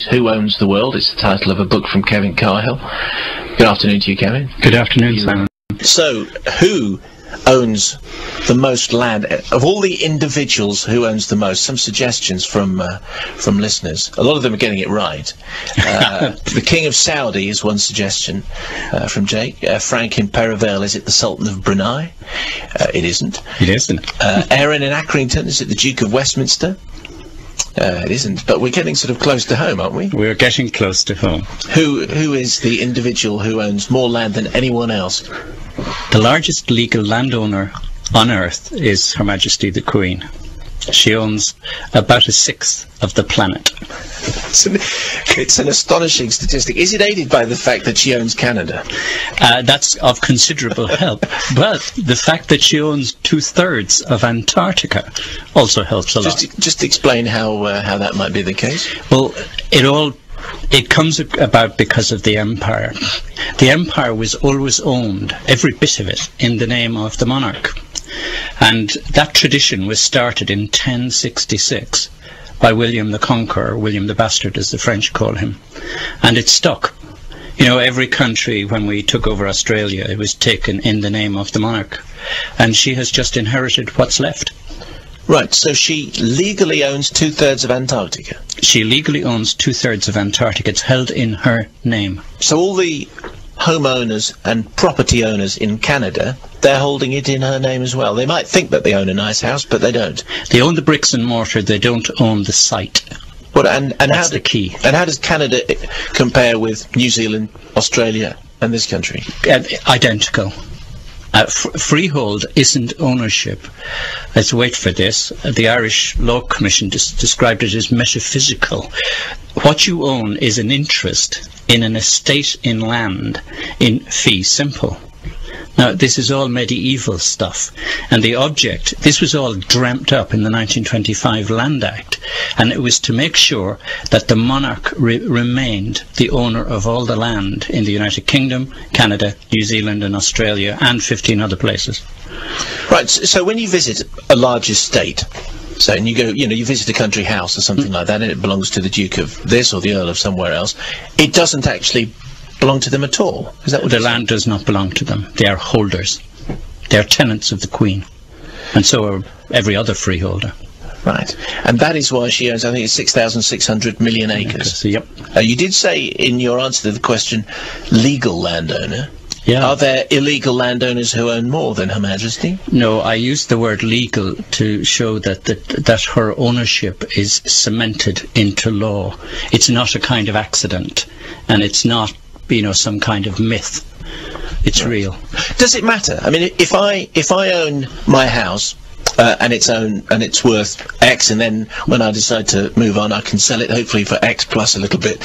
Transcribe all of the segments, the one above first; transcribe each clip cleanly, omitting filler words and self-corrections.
Who Owns the World? It's the title of a book from Kevin Cahill. Good afternoon to you, Kevin. Good afternoon, Simon. So, who owns the most land? Of all the individuals, who owns the most? Some suggestions from listeners. A lot of them are getting it right. The King of Saudi is one suggestion from Jake. Frank in Perivale, is it the Sultan of Brunei? It isn't. It isn't. Aaron in Accrington, is it the Duke of Westminster? It isn't, but we're getting sort of close to home, aren't we? We're getting close to home. Who is the individual who owns more land than anyone else? The largest legal landowner on Earth is Her Majesty the Queen. She owns about a sixth of the planet. It's an astonishing statistic. Is it aided by the fact that she owns Canada? That's of considerable help. But the fact that she owns 2/3 of Antarctica also helps a lot. Just explain how that might be the case. Well, it comes about because of the empire. The empire was always owned, every bit of it, in the name of the monarch. And that tradition was started in 1066 by William the Conqueror, William the Bastard as the French call him. And it stuck. You know, every country, when we took over Australia, it was taken in the name of the monarch. And she has just inherited what's left. Right, so she legally owns 2/3 of Antarctica? She legally owns 2/3 of Antarctica. It's held in her name. So all the homeowners and property owners in Canada, they're holding it in her name as well. They might think that they own a nice house, but they don't. They own the bricks and mortar, they don't own the site. And that's the key. And how does Canada compare with New Zealand, Australia, and this country? Identical. Freehold isn't ownership. Let's wait for this. The Irish Law Commission described it as metaphysical. What you own is an interest in an estate in land in fee simple. Now, this is all medieval stuff, and the object, this was all dreamt up in the 1925 Land Act, and it was to make sure that the monarch remained the owner of all the land in the United Kingdom, Canada, New Zealand and Australia, and 15 other places. Right, so when you visit a large estate, so and you go, you visit a country house or something like that, and it belongs to the Duke of this or the Earl of somewhere else, it doesn't actually belong to them at all. Is that what the land does not belong to them? They are holders. They are tenants of the Queen, and so are every other freeholder. Right, and that is why she owns, I think it's 6,600 million acres. Yep. You did say in your answer to the question, legal landowner. Yeah. Are there illegal landowners who own more than Her Majesty? No, I used the word legal to show that her ownership is cemented into law. It's not a kind of accident, and it's not, some kind of myth. It's real. Does it matter? I mean, if I own my house and it's worth X, and then when I decide to move on, I can sell it hopefully for X plus a little bit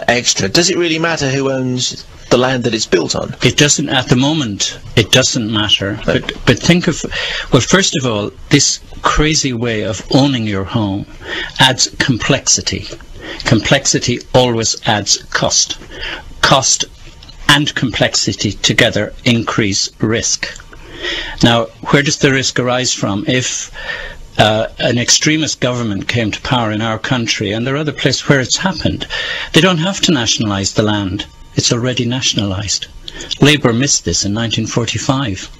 extra. Does it really matter who owns the land that it's built on? It doesn't at the moment. It doesn't matter. But think of, well, first of all, this crazy way of owning your home adds complexity. Complexity always adds cost. Cost and complexity together increase risk. Now, where does the risk arise from? If an extremist government came to power in our country, and there are other places where it's happened, they don't have to nationalise the land. It's already nationalised. Labour missed this in 1945.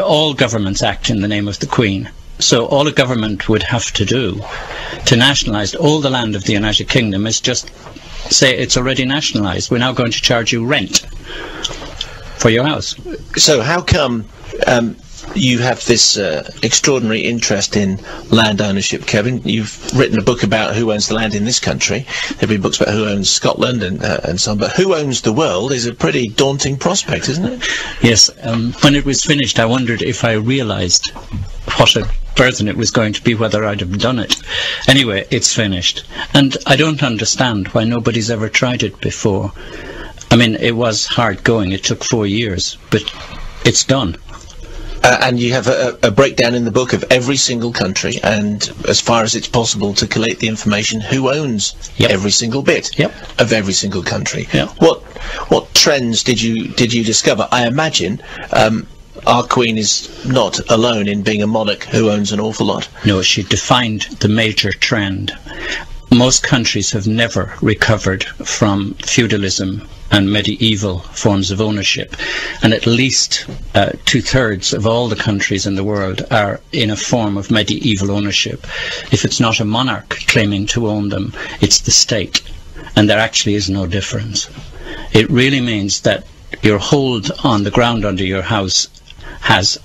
All governments act in the name of the Queen. So all a government would have to do to nationalise all the land of the United Kingdom is just say it's already nationalised. We're now going to charge you rent for your house. So how come you have this extraordinary interest in land ownership, Kevin? You've written a book about who owns the land in this country. There have been books about who owns Scotland and so on, but who owns the world is a pretty daunting prospect, isn't it? Yes. When it was finished, I wondered if I realised what a burden it was going to be, whether I'd have done it. Anyway, it's finished. And I don't understand why nobody's ever tried it before. I mean, it was hard going. It took 4 years, but it's done. And you have a breakdown in the book of every single country, and as far as it's possible to collate the information, who owns every single bit of every single country. What trends did you discover? I imagine our Queen is not alone in being a monarch who owns an awful lot. No, she defined the major trend. Most countries have never recovered from feudalism and medieval forms of ownership, and at least 2/3 of all the countries in the world are in a form of medieval ownership. If it's not a monarch claiming to own them, it's the state, and there actually is no difference. It really means that your hold on the ground under your house has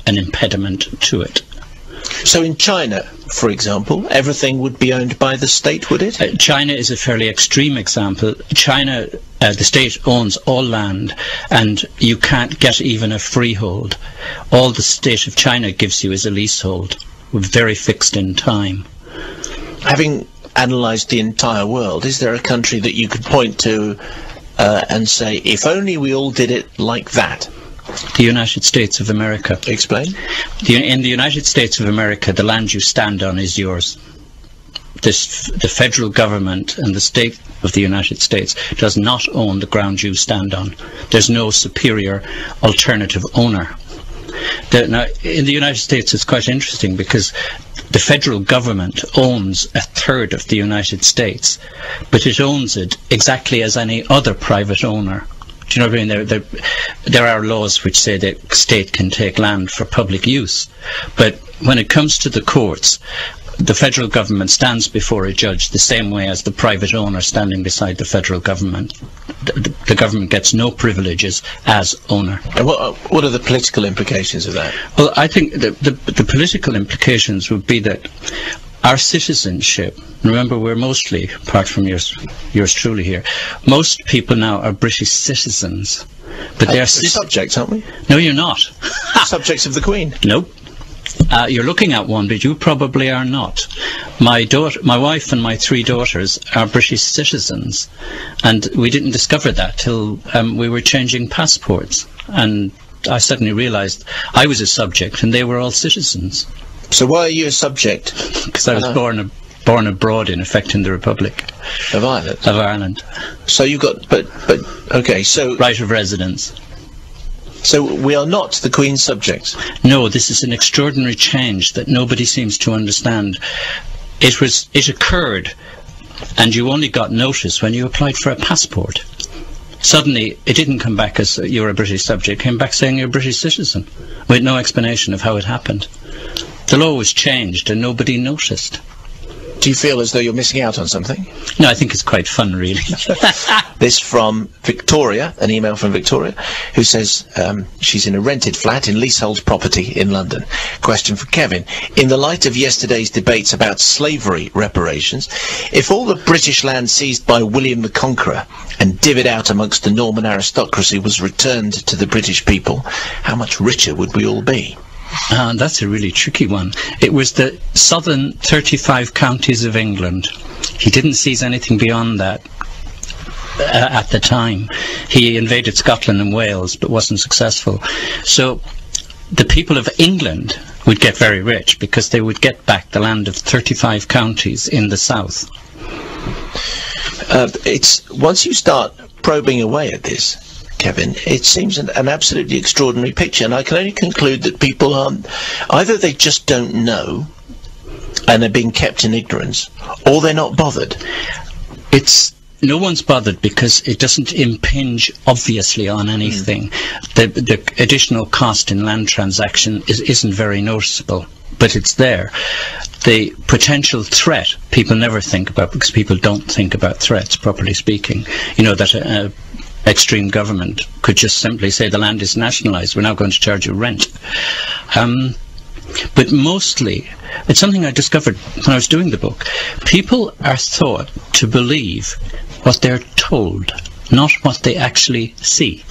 an impediment to it. So in China, for example, everything would be owned by the state, would it? China is a fairly extreme example. China, the state owns all land, and you can't get even a freehold. All the state of China gives you is a leasehold, very fixed in time. Having analysed the entire world, is there a country that you could point to and say, if only we all did it like that? The United States of America. Explain. In the United States of America, the land you stand on is yours. The federal government and the state of the United States does not own the ground you stand on. There's no superior alternative owner. Now, in the United States, it's quite interesting because the federal government owns 1/3 of the United States, but it owns it exactly as any other private owner. Do you know what I mean? There are laws which say the state can take land for public use, but when it comes to the courts, the federal government stands before a judge the same way as the private owner standing beside the federal government. The government gets no privileges as owner. And what are the political implications of that? Well, I think the political implications would be that our citizenship, remember we're mostly, apart from yours truly here, most people now are British citizens. But they're subjects, aren't we? No, you're not. Subjects of the Queen? Nope. You're looking at one, but you probably are not. My wife and my 3 daughters are British citizens, and we didn't discover that till we were changing passports. And I suddenly realised I was a subject and they were all citizens. So why are you a subject? Because I was born abroad, in effect, in the Republic of Ireland. Of Ireland. So you got, but okay, so right of residence. So we are not the Queen's subjects. No, this is an extraordinary change that nobody seems to understand. It occurred, and you only got notice when you applied for a passport. Suddenly, it didn't come back as you're a British subject. It came back saying you're a British citizen, with no explanation of how it happened. The law was changed and nobody noticed. Do you feel as though you're missing out on something? No, I think it's quite fun, really. This from Victoria, an email from Victoria, who says she's in a rented flat in leasehold property in London. Question for Kevin. In the light of yesterday's debates about slavery reparations, if all the British land seized by William the Conqueror and divvied out amongst the Norman aristocracy was returned to the British people, how much richer would we all be? That's a really tricky one. It was the southern 35 counties of England. He didn't seize anything beyond that at the time. He invaded Scotland and Wales, but wasn't successful. So the people of England would get very rich because they would get back the land of 35 counties in the south. It's once you start probing away at this, Kevin, it seems an absolutely extraordinary picture, and I can only conclude that people aren't, either they just don't know and they're being kept in ignorance, or they're not bothered. No one's bothered because it doesn't impinge obviously on anything. The additional cost in land transaction isn't very noticeable, but it's there. The potential threat people never think about because people don't think about threats, properly speaking. You know, that extreme government could just simply say the land is nationalised, we're now going to charge you rent. But mostly, it's something I discovered when I was doing the book. People are thought to believe what they're told, not what they actually see.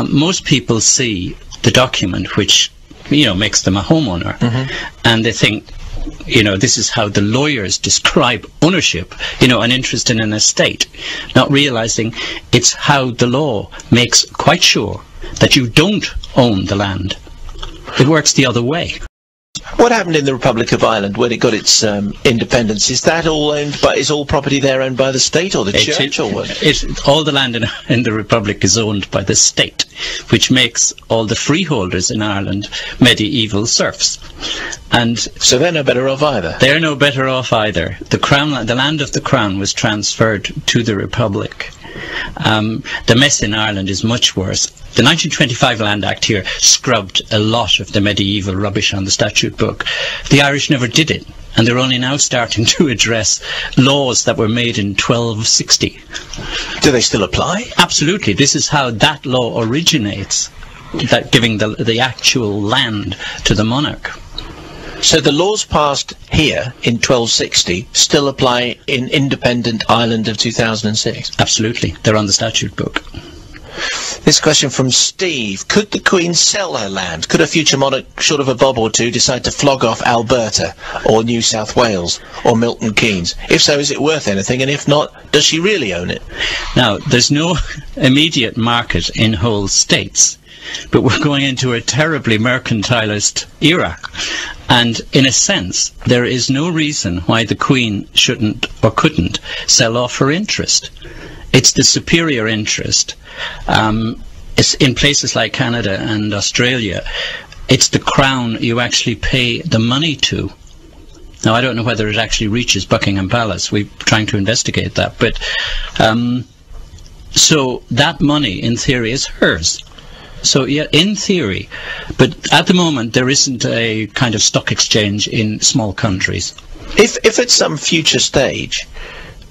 Most people see the document which, makes them a homeowner, and they think, this is how the lawyers describe ownership, an interest in an estate, not realizing it's how the law makes quite sure that you don't own the land. It works the other way. What happened in the Republic of Ireland when it got its independence? Is that all is all property there owned by the state or the church or what? All the land in the Republic is owned by the state, which makes all the freeholders in Ireland medieval serfs. And so they're no better off either. They're no better off either. The land of the Crown was transferred to the Republic. The mess in Ireland is much worse. The 1925 Land Act here scrubbed a lot of the medieval rubbish on the statute book. The Irish never did it, and they're only now starting to address laws that were made in 1260. Do they still apply? Absolutely. This is how that law originates, that giving the actual land to the monarch. So the laws passed here in 1260 still apply in independent Ireland of 2006? Absolutely. They're on the statute book. This question from Steve. Could the Queen sell her land? Could a future monarch, short of a bob or two, decide to flog off Alberta or New South Wales or Milton Keynes? If so, is it worth anything? And if not, does she really own it? Now, there's no immediate market in whole states, but we're going into a terribly mercantilist era. And in a sense, there is no reason why the Queen shouldn't or couldn't sell off her interest. It's the superior interest. It's in places like Canada and Australia, it's the Crown you actually pay the money to. Now, I don't know whether it actually reaches Buckingham Palace. We're trying to investigate that. But so that money, in theory, is hers. So, yeah, in theory. But at the moment, there isn't a kind of stock exchange in small countries. If at some future stage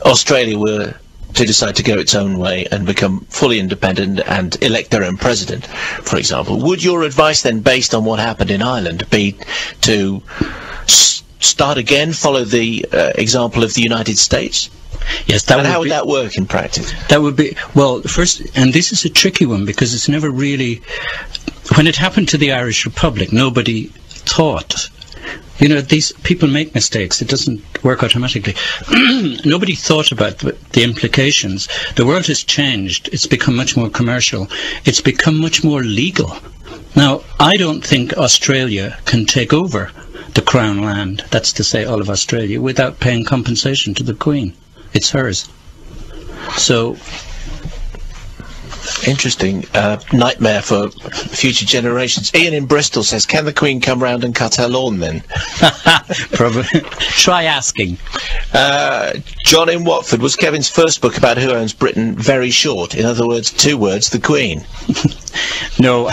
Australia were to decide to go its own way and become fully independent and elect their own president, for example, would your advice then, based on what happened in Ireland, be to start again, follow the example of the United States? Yes, how would that work in practice? That would be, well, first, and this is a tricky one because it's never really, when it happened to the Irish Republic, nobody thought, you know, these people make mistakes, it doesn't work automatically. Nobody thought about the implications. The world has changed, it's become much more commercial, it's become much more legal. Now, I don't think Australia can take over the Crown land, that's to say all of Australia, without paying compensation to the Queen. It's hers. So, interesting. Nightmare for future generations. Ian in Bristol says, can the Queen come round and cut her lawn then? Probably. Try asking. John in Watford, was Kevin's first book about who owns Britain very short? In other words, 2 words, the Queen. No,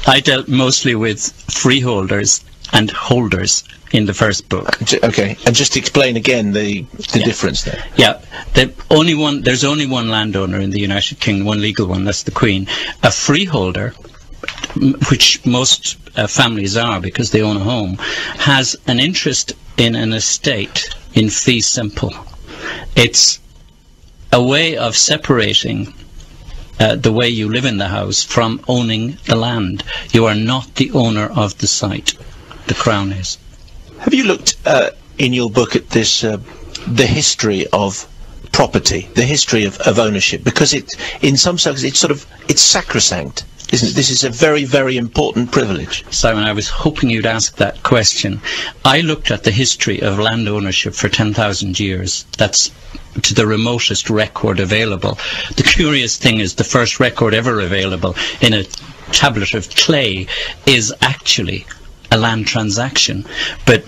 I dealt mostly with freeholders and holders in the first book. Okay, and just explain again the difference there. Yeah, there's only one landowner in the United Kingdom, one legal one, that's the Queen. A freeholder, which most families are because they own a home, has an interest in an estate in fee simple. It's a way of separating the way you live in the house from owning the land. You are not the owner of the site. The Crown is. Have you looked in your book at this, the history of property, the history of ownership? Because in some circles, it's sacrosanct, isn't it? This is a very, very important privilege. Simon, I was hoping you'd ask that question. I looked at the history of land ownership for 10,000 years. That's to the remotest record available. The curious thing is the first record ever available in a tablet of clay is actually a land transaction. But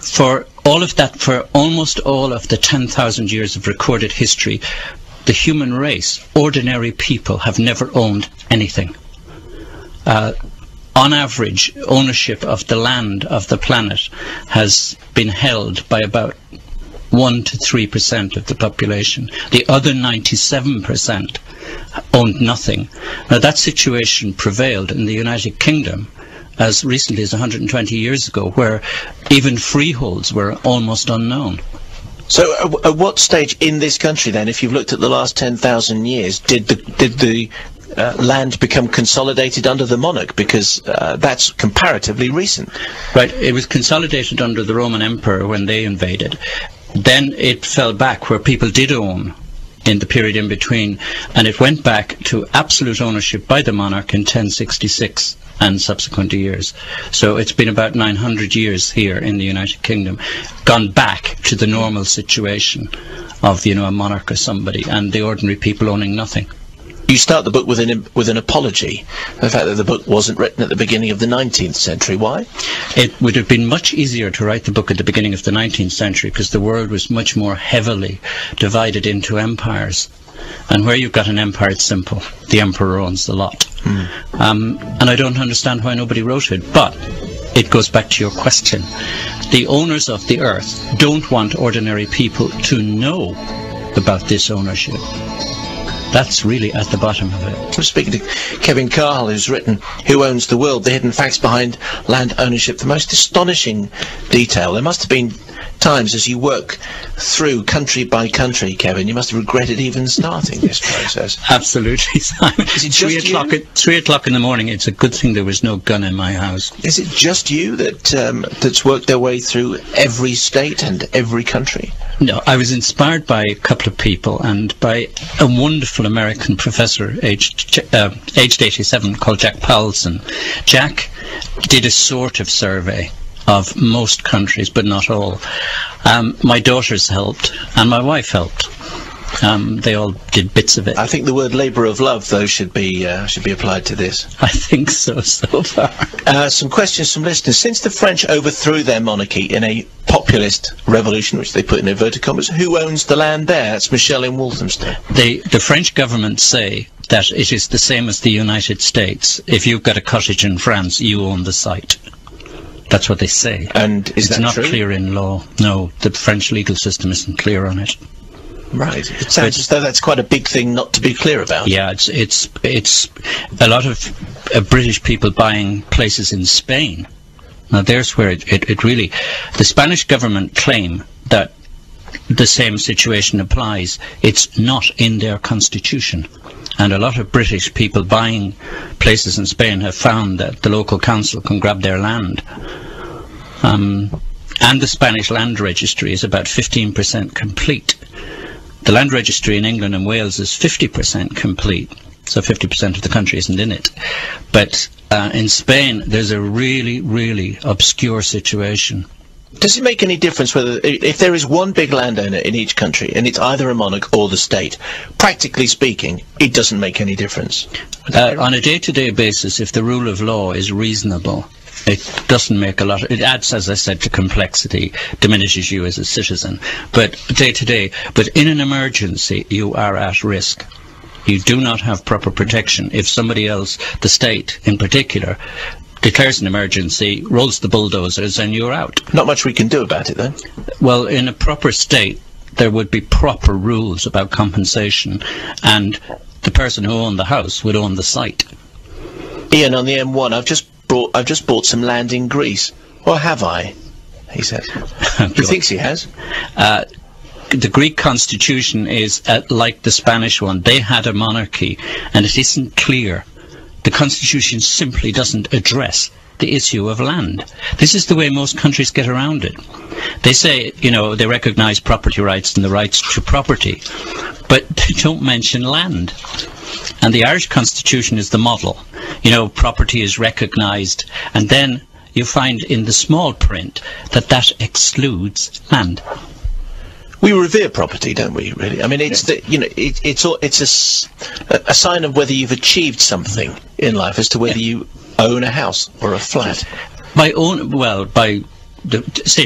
for all of that, for almost all of the 10,000 years of recorded history, the human race, ordinary people, have never owned anything. On average, ownership of the land of the planet has been held by about 1 to 3% of the population. The other 97% owned nothing. Now, that situation prevailed in the United Kingdom as recently as 120 years ago, where even freeholds were almost unknown. So at what stage in this country then, if you've looked at the last 10,000 years, did the land become consolidated under the monarch? Because that's comparatively recent. Right, it was consolidated under the Roman Emperor when they invaded. Then it fell back where people did own in the period in between, and it went back to absolute ownership by the monarch in 1066. and subsequent years. So it's been about 900 years here in the United Kingdom, gone back to the normal situation of, a monarch or somebody, and the ordinary people owning nothing. You start the book with an apology, the fact that the book wasn't written at the beginning of the 19th century. Why? It would have been much easier to write the book at the beginning of the 19th century, because the world was much more heavily divided into empires. And where you've got an empire, it's simple. The emperor owns the lot. And I don't understand why nobody wrote it. But it goes back to your question. The owners of the earth don't want ordinary people to know about this ownership. That's really at the bottom of it. I'm speaking to Kevin Cahill, who's written Who Owns the World? The Hidden Facts Behind Land Ownership. The most astonishing detail. There must have been times as you work through country by country, Kevin, you must have regretted even starting this process. Absolutely, Simon. Is it just 3 o'clock in the morning, it's a good thing there was no gun in my house. Is it just you that's worked their way through every state and every country? No, I was inspired by a couple of people and by a wonderful American professor aged 87 called Jack Powelson. Jack did a sort of survey of most countries, but not all. My daughters helped, and my wife helped. They all did bits of it. I think the word labour of love, though, should be applied to this. I think so far. Some questions from listeners. Since the French overthrew their monarchy in a populist revolution, which they put in inverted commas, who owns the land there? That's Michelle in Walthamstow. The French government say that it is the same as the United States. If you've got a cottage in France, you own the site. That's what they say. And is that true? It's not clear in law. No, the French legal system isn't clear on it. Right. It sounds as though that's quite a big thing not to be clear about. Yeah, it's a lot of British people buying places in Spain. Now there's where it really... The Spanish government claim that the same situation applies. It's not in their constitution. And a lot of British people buying places in Spain have found that the local council can grab their land. And the Spanish land registry is about 15% complete. The land registry in England and Wales is 50% complete. So 50% of the country isn't in it. But in Spain, there's a really, really obscure situation. Does it make any difference whether, if there is one big landowner in each country, and it's either a monarch or the state, practically speaking, it doesn't make any difference? On a day-to-day basis, if the rule of law is reasonable, it doesn't make a lot. It adds, as I said, to complexity, diminishes you as a citizen. But day-to-day, but in an emergency, you are at risk. You do not have proper protection. If somebody else, the state in particular, declares an emergency, rolls the bulldozers, and you're out. Not much we can do about it, then? Well, in a proper state, there would be proper rules about compensation, and the person who owned the house would own the site. Ian, on the M1, I've just bought some land in Greece. Or have I? He said. He thinks he has. The Greek constitution is like the Spanish one. They had a monarchy, and it isn't clear. The constitution simply doesn't address the issue of land. This is the way most countries get around it. They say, they recognize property rights and the rights to property, but they don't mention land. And the Irish constitution is the model. Property is recognized, and then you find in the small print that excludes land. We revere property, don't we? Really, I mean, it's it's a sign of whether you've achieved something in life as to whether you own a house or a flat.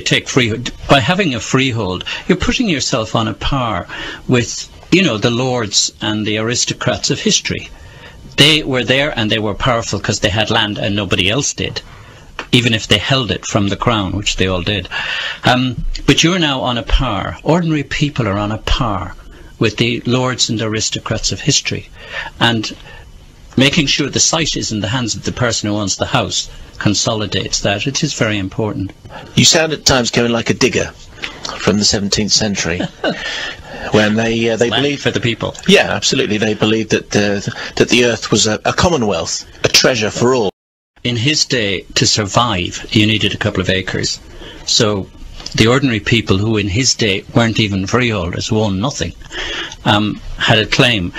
Take freehold. By having a freehold, you're putting yourself on a par with the lords and the aristocrats of history. They were there and they were powerful because they had land and nobody else did, even if they held it from the crown, which they all did. But you're now on a par. Ordinary people are on a par with the lords and aristocrats of history. And making sure the site is in the hands of the person who owns the house consolidates that. It is very important. You sound at times, Kevin, like a digger from the 17th century. When they believed for the people. Yeah, absolutely. They believed that the earth was a commonwealth, a treasure for all. In his day, to survive, you needed a couple of acres. So the ordinary people who in his day weren't even freeholders, who owned nothing, had a claim.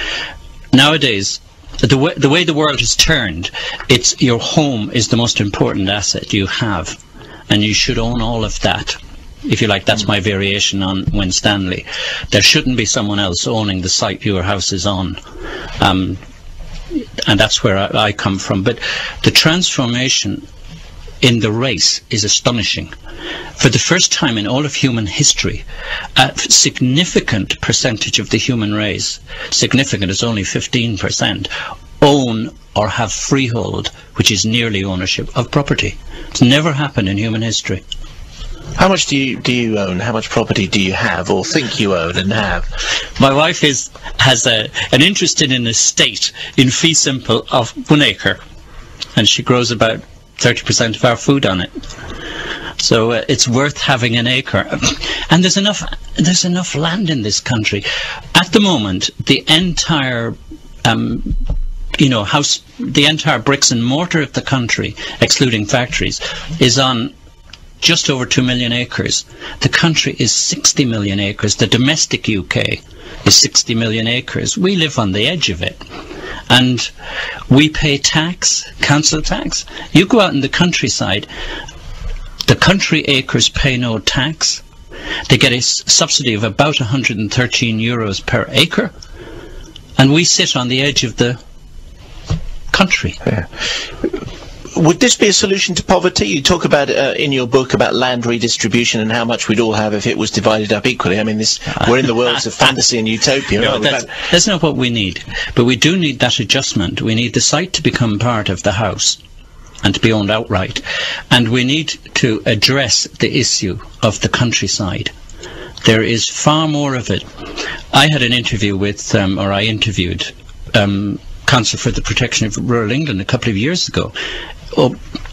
Nowadays, the way the world has turned, it's your home is the most important asset you have, and you should own all of that. If you like, that's my variation on Winstanley. There shouldn't be someone else owning the site your house is on. And that's where I come from. But the transformation in the race is astonishing. For the first time in all of human history, a significant percentage of the human race, significant is only 15%, own or have freehold, which is nearly ownership of property. It's never happened in human history. How much do you own? How much property do you have, or think you own and have? My wife has an interest in an estate in fee simple of 1 acre, and she grows about 30% of our food on it. So it's worth having an acre, and there's enough land in this country. At the moment, the entire the entire bricks and mortar of the country, excluding factories, is on just over 2 million acres. The country is 60 million acres. The domestic UK is 60 million acres. We live on the edge of it. And we pay tax, council tax. You go out in the countryside, the country acres pay no tax. They get a subsidy of about 113 euros per acre. And we sit on the edge of the country. Yeah. Would this be a solution to poverty? You talk about in your book about land redistribution and how much we'd all have if it was divided up equally. I mean, we're in the worlds of fantasy and utopia. No, that's not what we need. But we do need that adjustment. We need the site to become part of the house and to be owned outright. And we need to address the issue of the countryside. There is far more of it. I had an interview with, I interviewed Council for the Protection of Rural England a couple of years ago.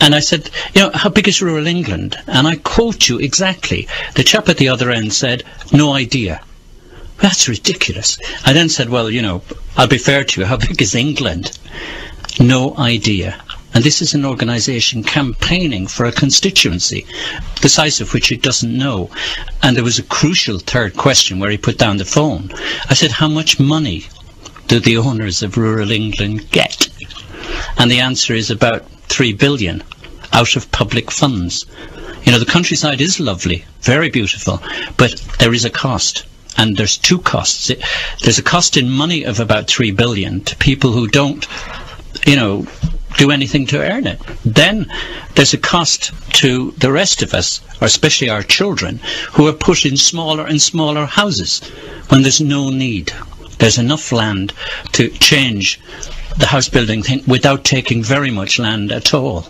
And I said, how big is rural England? And I quote you exactly. The chap at the other end said, no idea. That's ridiculous. I then said, well, I'll be fair to you. How big is England? No idea. And this is an organisation campaigning for a constituency, the size of which it doesn't know. And there was a crucial third question where he put down the phone. I said, how much money do the owners of rural England get? And the answer is about 3 billion out of public funds. The countryside is lovely, very beautiful, but there is a cost. And there's two costs. There's a cost in money of about 3 billion to people who don't, do anything to earn it. Then there's a cost to the rest of us, or especially our children, who are put in smaller and smaller houses when there's no need. There's enough land to change the house building thing without taking very much land at all.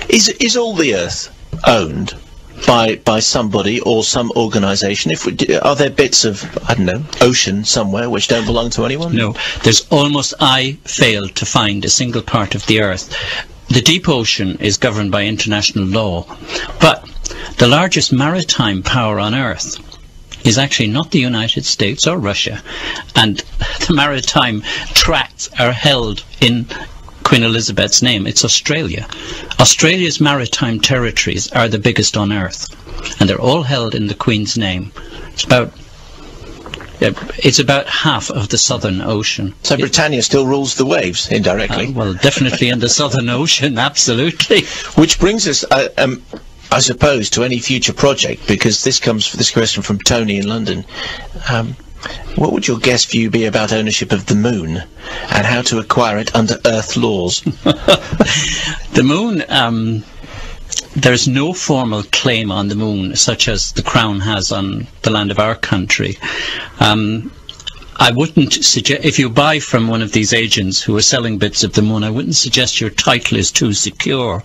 Is all the earth owned by somebody or some organisation? Are there bits of, I don't know, ocean somewhere which don't belong to anyone? No, I failed to find a single part of the earth. The deep ocean is governed by international law, but the largest maritime power on earth is actually not the United States or Russia, and the maritime tracts are held in Queen Elizabeth's name. It's Australia. Australia's maritime territories are the biggest on earth, and they're all held in the Queen's name. It's about half of the Southern Ocean. So Britannia still rules the waves indirectly. Well, definitely in the Southern Ocean, absolutely. Which brings us, I suppose, to any future project, because this question from Tony in London. What would your guest view be about ownership of the moon and how to acquire it under Earth laws? The moon, there's no formal claim on the moon such as the Crown has on the land of our country. I wouldn't suggest, if you buy from one of these agents who are selling bits of the moon, I wouldn't suggest your title is too secure.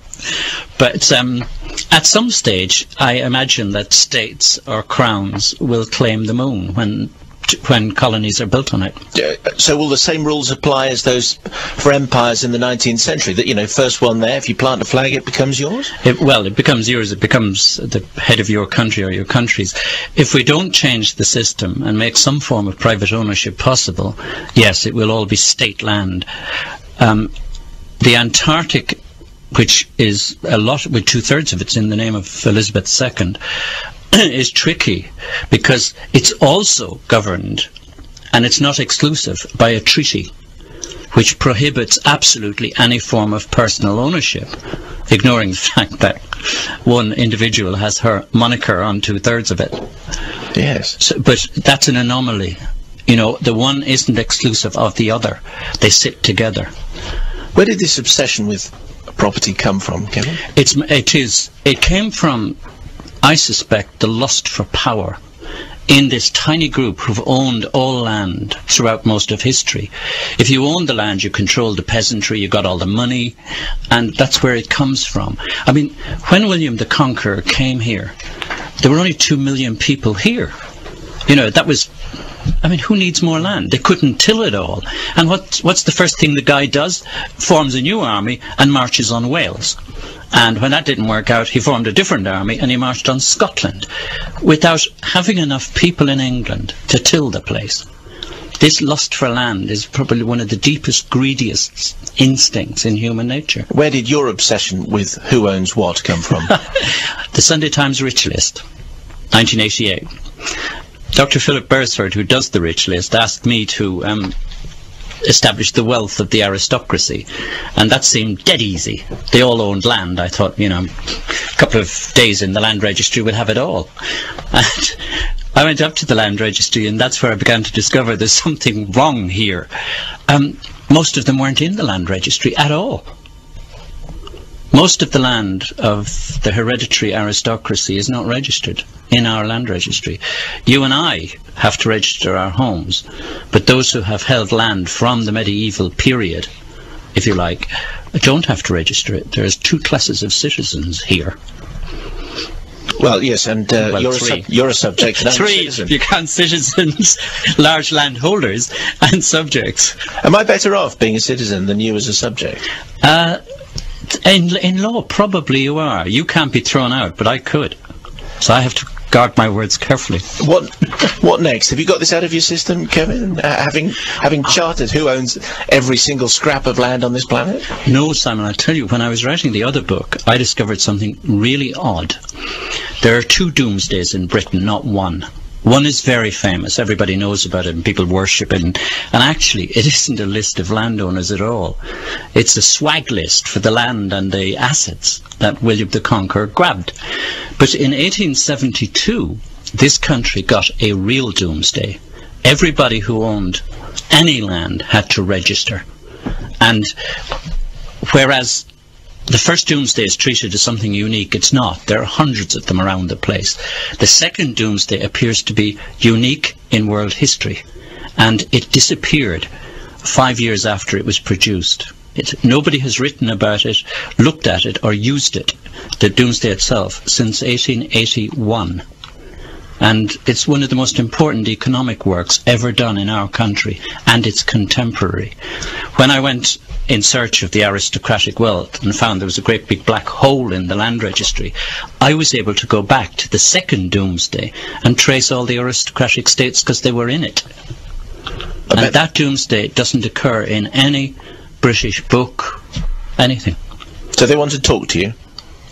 But at some stage, I imagine that states or crowns will claim the moon when colonies are built on it. So will the same rules apply as those for empires in the 19th century? That, first one there, if you plant a flag, it becomes yours? It becomes yours. It becomes the head of your country or your countries. If we don't change the system and make some form of private ownership possible, yes, it will all be state land. The Antarctic, which is a lot, with 2/3 of it's in the name of Elizabeth II, is tricky because it's also governed, and it's not exclusive, by a treaty. which prohibits absolutely any form of personal ownership, ignoring the fact that one individual has her moniker on 2/3 of it. Yes. So, but that's an anomaly. You know, the one isn't exclusive of the other. They sit together. Where did this obsession with property come from, Kevin? It came from, I suspect, the lust for power in this tiny group who've owned all land throughout most of history. If you owned the land, you controlled the peasantry, you got all the money, and that's where it comes from. I mean, when William the Conqueror came here, there were only 2 million people here. You know, that was... I mean, who needs more land? They couldn't till it all. And what's the first thing the guy does? Forms a new army and marches on Wales. And when that didn't work out, he formed a different army and he marched on Scotland, without having enough people in England to till the place. This lust for land is probably one of the deepest, greediest instincts in human nature. Where did your obsession with who owns what come from? The Sunday Times Rich List, 1988. Dr. Philip Beresford, who does the Rich List, asked me to establish the wealth of the aristocracy, and that seemed dead easy. They all owned land. I thought, you know, a couple of days in the land registry will have it all. And I went up to the land registry, and that's where I began to discover there's something wrong here. Most of them weren't in the land registry at all. Most of the land of the hereditary aristocracy is not registered in our land registry. You and I have to register our homes, but those who have held land from the medieval period, if you like, don't have to register it. There's 2 classes of citizens here. Well, yes, and Well, you're a subject and I'm a 3, citizen. if you count citizens, large landholders and subjects. Am I better off being a citizen than you as a subject? In law, probably you are. You can't be thrown out, but I could. So I have to guard my words carefully. What next? Have you got this out of your system, Kevin? Having charted who owns every single scrap of land on this planet? No, Simon, I'll tell you, when I was writing the other book, I discovered something really odd. There are 2 doomsdays in Britain, not one. One is very famous, everybody knows about it and people worship it, and actually it isn't a list of landowners at all. It's a swag list for the land and the assets that William the Conqueror grabbed. But in 1872, this country got a real doomsday. Everybody who owned any land had to register. And whereas the first doomsday is treated as something unique, it's not. There are hundreds of them around the place. The second doomsday appears to be unique in world history, and it disappeared 5 years after it was produced. Nobody has written about it, looked at it, or used it, the doomsday itself, since 1881. And it's one of the most important economic works ever done in our country, and it's contemporary. When I went in search of the aristocratic wealth and found there was a great big black hole in the land registry, I was able to go back to the second doomsday and trace all the aristocratic states because they were in it. And that doomsday doesn't occur in any British book, anything. So they want to talk to you?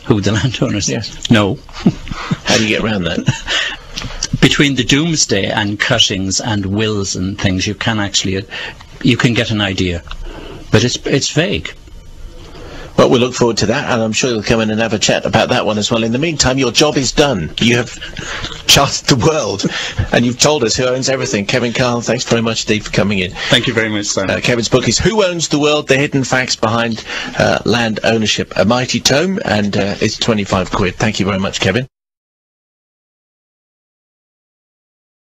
Who, the landowners? Yes. No. How do you get around that? Between the doomsday and cuttings and wills and things, you can get an idea, but it's vague. Well, we'll look forward to that, and I'm sure you'll come in and have a chat about that one as well. In the meantime, your job is done. You have charted the world, and you've told us who owns everything. Kevin Carl, thanks very much indeed for coming in. Thank you very much, Simon. Kevin's book is Who Owns the World? The Hidden Facts Behind Land Ownership. A mighty tome, and it's 25 quid. Thank you very much, Kevin.